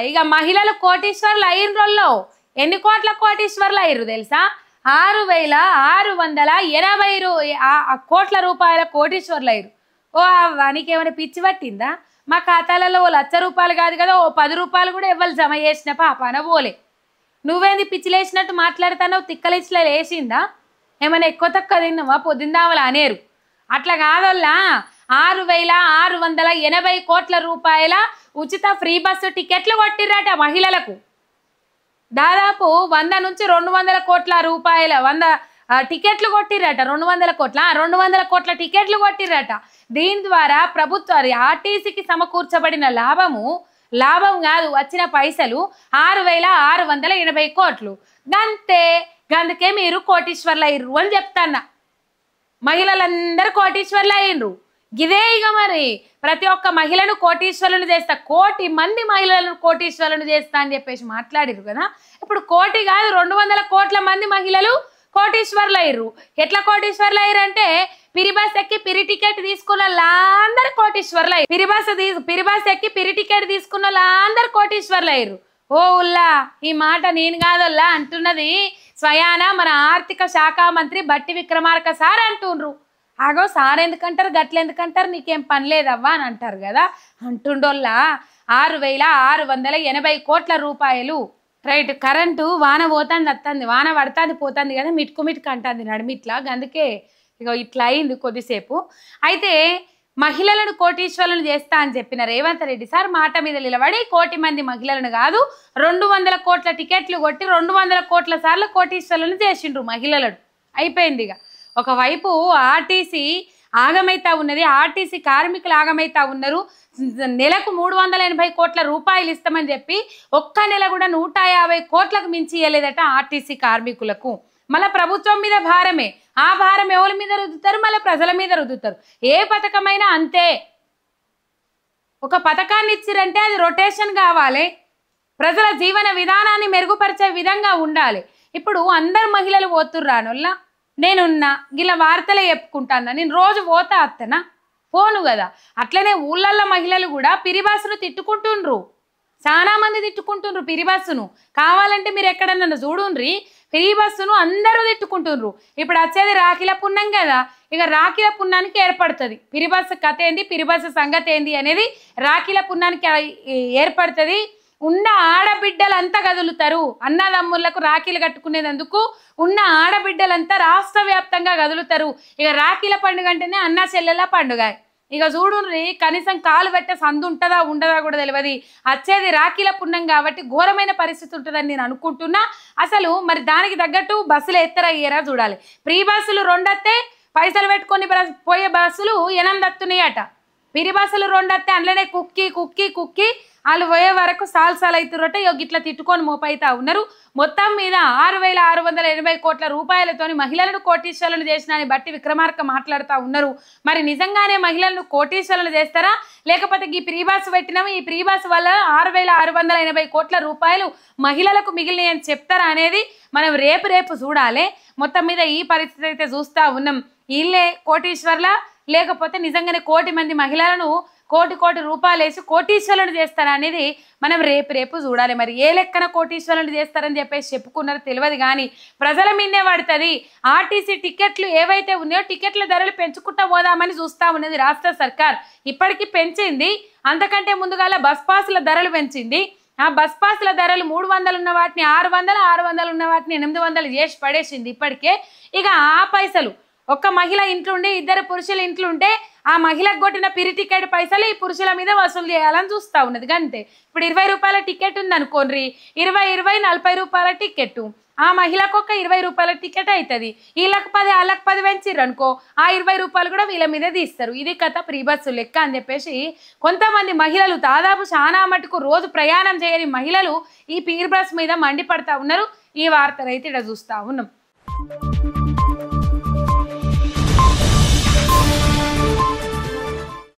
ఇక మహిళలు కోటీశ్వర్లు అయినరోళ్ళు ఎన్ని కోట్ల కోటీశ్వర్లు అయ్యారు తెలుసా? 6,680 కోట్ల రూపాయల కోటీశ్వర్లు అయ్యారు. ఓ వానికి ఏమైనా పిచ్చి పట్టిందా? మా ఖాతాలలో ఓ 1,00,000 రూపాయలు కాదు కదా, ఓ 10 రూపాయలు కూడా ఎవరు జమ చేసిన పాపన పోలే. నువ్వేంది పిచ్చిలేసినట్టు మాట్లాడుతున్నావు? తిక్కలిచ్చిలా లేచిందా? ఏమైనా ఎక్కువ తక్కువ తిన్నావా? పొద్దుందావలా అనేరు. అట్లా కాదల్లా 6,680 కోట్ల రూపాయల ఉచిత ఫ్రీ బస్సు టికెట్లు కొట్టిర్రట మహిళలకు. దాదాపు 100 నుంచి 200 కోట్ల రూపాయల 100 టికెట్లు కొట్టిర్రట. 200 కోట్ల టికెట్లు కొట్టిర్రట. దీని ద్వారా ప్రభుత్వ ఆర్టీసీకి సమకూర్చబడిన లాభం కాదు, వచ్చిన పైసలు 6,680 కోట్లు. గందుకే మీరు కోటీశ్వర్లు అయ్యారు అని చెప్తాన్నా. మహిళలందరూ కోటీశ్వర్లు అయ్యిండ్రు. ఇదే ఇక మరి ప్రతి ఒక్క మహిళను కోటీశ్వరులను చేస్తా, 1,00,000 మంది మహిళలను కోటీశ్వరులను చేస్తా అని చెప్పేసి మాట్లాడిరు కదా. ఇప్పుడు 1,00,000 కాదు 200 కోట్ల మంది మహిళలు కోటీశ్వర్లు అయ్యారు. ఎట్లా కోటీశ్వర్లు అయ్యారు అంటే పిరి బస్ ఎక్కి పిరి టికెట్ తీసుకున్న వాళ్ళందరూ కోటీశ్వర్లు అయ్యారు. పిరి బస్ ఎక్కి పిరి టికెట్ తీసుకున్న వాళ్ళందరూ కోటీశ్వర్లు అయ్యారు. ఓ ఉల్లా, ఈ మాట నేను కాదల్లా అంటున్నది స్వయాన మన ఆర్థిక శాఖ మంత్రి బట్టి విక్రమార్క సార్ అంటుండ్రు. ఆగో సార్ ఎందుకంటారు, గట్ల ఎందుకంటారు, నీకేం పని లేదవ్వా అని అంటారు కదా. అంటుండోల్లా 6,680 కోట్ల రూపాయలు. రైట్, కరెంటు వాన పోతుంది వస్తుంది, వాన పడుతుంది పోతుంది కదా, మిటుకు అంటుంది నడిమిట్లా. అందుకే ఇక ఇట్లా అయింది కొద్దిసేపు. అయితే మహిళలను కోటీశ్వరులను చేస్తా అని చెప్పిన రేవంత్ రెడ్డి సార్ మాట మీద నిలబడి 1,00,000 మంది మహిళలను కాదు 200 కోట్ల టికెట్లు కొట్టి 200 కోట్ల సార్లు కోటీశ్వరులను చేసిండ్రు మహిళలను. అయిపోయింది. ఇక ఒకవైపు ఆర్టీసీ ఆగమైతా ఉన్నది, ఆర్టీసీ కార్మికులు ఆగమైతా ఉన్నారు. నెలకు 380 కోట్ల రూపాయలు ఇస్తామని చెప్పి ఒక్క నెల కూడా 150 కోట్లకు మించి ఇవ్వలేదట ఆర్టీసీ కార్మికులకు. మళ్ళీ ప్రభుత్వం మీద భారమే. ఆ భారం ఎవరి మీద రుద్దుతారు? మళ్ళీ ప్రజల మీద రుద్దుతారు. ఏ పథకమైనా అంతే. ఒక పథకాన్ని ఇచ్చిరంటే అది రొటేషన్ కావాలి, ప్రజల జీవన విధానాన్ని మెరుగుపరిచే విధంగా ఉండాలి. ఇప్పుడు అందరు మహిళలు పోతుర్రానోళ్ళ నేనున్నా గిలా వార్తలే చెప్పుకుంటాను, నేను రోజు పోతా అత్తనా పోను కదా. అట్లనే ఊళ్ళల్లో మహిళలు కూడా పిరిబాసును తిట్టుకుంటుండ్రు, చాలా మంది తిట్టుకుంటుండ్రు పిరిబస్సును. కావాలంటే మీరు ఎక్కడన్నా చూడుండ్రి, పిరిబస్సును అందరూ తిట్టుకుంటుండ్రు. ఇప్పుడు వచ్చేది రాఖీల పుణ్యం కదా, ఇక రాఖీల పుణ్యానికి ఏర్పడుతుంది పిరిబస్సు కథ ఏంది, పిరిబస్సు సంగతి ఏంది అనేది రాఖీల పుణ్యానికి ఏర్పడుతుంది. ఉన్న ఆడబిడ్డలంతా కదులుతారు. అన్నదమ్ములకు రాఖీలు కట్టుకునేందుకు ఉన్న ఆడబిడ్డలంతా రాష్ట్ర వ్యాప్తంగా కదులుతారు. ఇక రాఖీల పండుగ అంటేనే అన్న చెల్లెల పండుగ. ఇక చూడుండ్రి, కనీసం కాలు పెట్టే సందు ఉంటుందా ఉండదా కూడా తెలియదు. వచ్చేది రాఖీల పుణ్యం కాబట్టి ఘోరమైన పరిస్థితి ఉంటుందని నేను అనుకుంటున్నా. అసలు మరి దానికి తగ్గట్టు బస్సులు ఎత్తరయ్యారా చూడాలి. ఫ్రీ బస్సులు 2 వస్తే పైసలు పెట్టుకొని పోయే బస్సులు 8 వస్తున్నాయట. పిరి బస్సులు 2 వస్తే అందులోనే కుక్కి వాళ్ళు పోయే వరకు సాల్సాలు అవుతుర్రట. ఇట్లా తిట్టుకొని మోపైతా ఉన్నారు. మొత్తం మీద 6,680 కోట్ల రూపాయలతోని మహిళలను కోటీశ్వరులను చేసిన అని బట్టి విక్రమార్క మాట్లాడుతూ ఉన్నారు. మరి నిజంగానే మహిళలను కోటీశ్వరులను చేస్తారా, లేకపోతే ఈ ప్రీ బస్ పెట్టినాము, ఈ ప్రీ బస్ వల్ల 6,680 కోట్ల రూపాయలు మహిళలకు మిగిలినాయి అని చెప్తారా అనేది మనం రేపు చూడాలి. మొత్తం మీద ఈ పరిస్థితి అయితే చూస్తూ ఉన్నాం. వీళ్ళే కోటీశ్వర్ల లేకపోతే నిజంగానే 1,00,000 మంది మహిళలను కోటి రూపాయలు వేసి కోటీశ్వరులను చేస్తారా అనేది మనం రేపు చూడాలి. మరి ఏ లెక్కన కోటీశ్వరులను చేస్తారని చెప్పేసి చెప్పుకున్నారో తెలియదు, కానీ ప్రజల మీదే పడుతుంది. ఆర్టీసీ టికెట్లు ఏవైతే ఉన్నాయో టికెట్ల ధరలు పెంచుకుంటూ పోదామని చూస్తూ ఉన్నది రాష్ట్ర సర్కార్. ఇప్పటికీ పెంచింది, అంతకంటే ముందుగాల బస్ పాసుల ధరలు పెంచింది. ఆ బస్ పాసుల ధరలు 300 ఉన్న వాటిని 600, 600 ఉన్న వాటిని 800 చేసి పడేసింది ఇప్పటికే. ఇక ఆ పైసలు ఒక్క మహిళ ఇంట్లుండి 2 పురుషుల ఇంట్లుంటే ఆ మహిళకు కొట్టిన పిరి టికెట్ పైసలు ఈ పురుషుల మీద వసూలు చేయాలని చూస్తూ ఉన్నది. అంతే. ఇప్పుడు 20 రూపాయల టికెట్ ఉంది అనుకోండి, 20 40 రూపాయల టికెట్, ఆ మహిళకు ఒక 20 రూపాయల టికెట్ అవుతుంది. వీళ్ళకి 10 వాళ్ళకి 10 పెంచిర్రు అనుకో, ఆ 20 రూపాయలు కూడా వీళ్ళ మీద తీస్తారు. ఇది కథ ఫ్రీ బస్సు లెక్క అని చెప్పేసి కొంతమంది మహిళలు, దాదాపు చాలా మటుకు రోజు ప్రయాణం చేయని మహిళలు ఈ ఫ్రీ బస్ మీద మండిపడతా ఉన్నారు. ఈ వార్తనైతే ఇక్కడ చూస్తూ ఉన్నాం.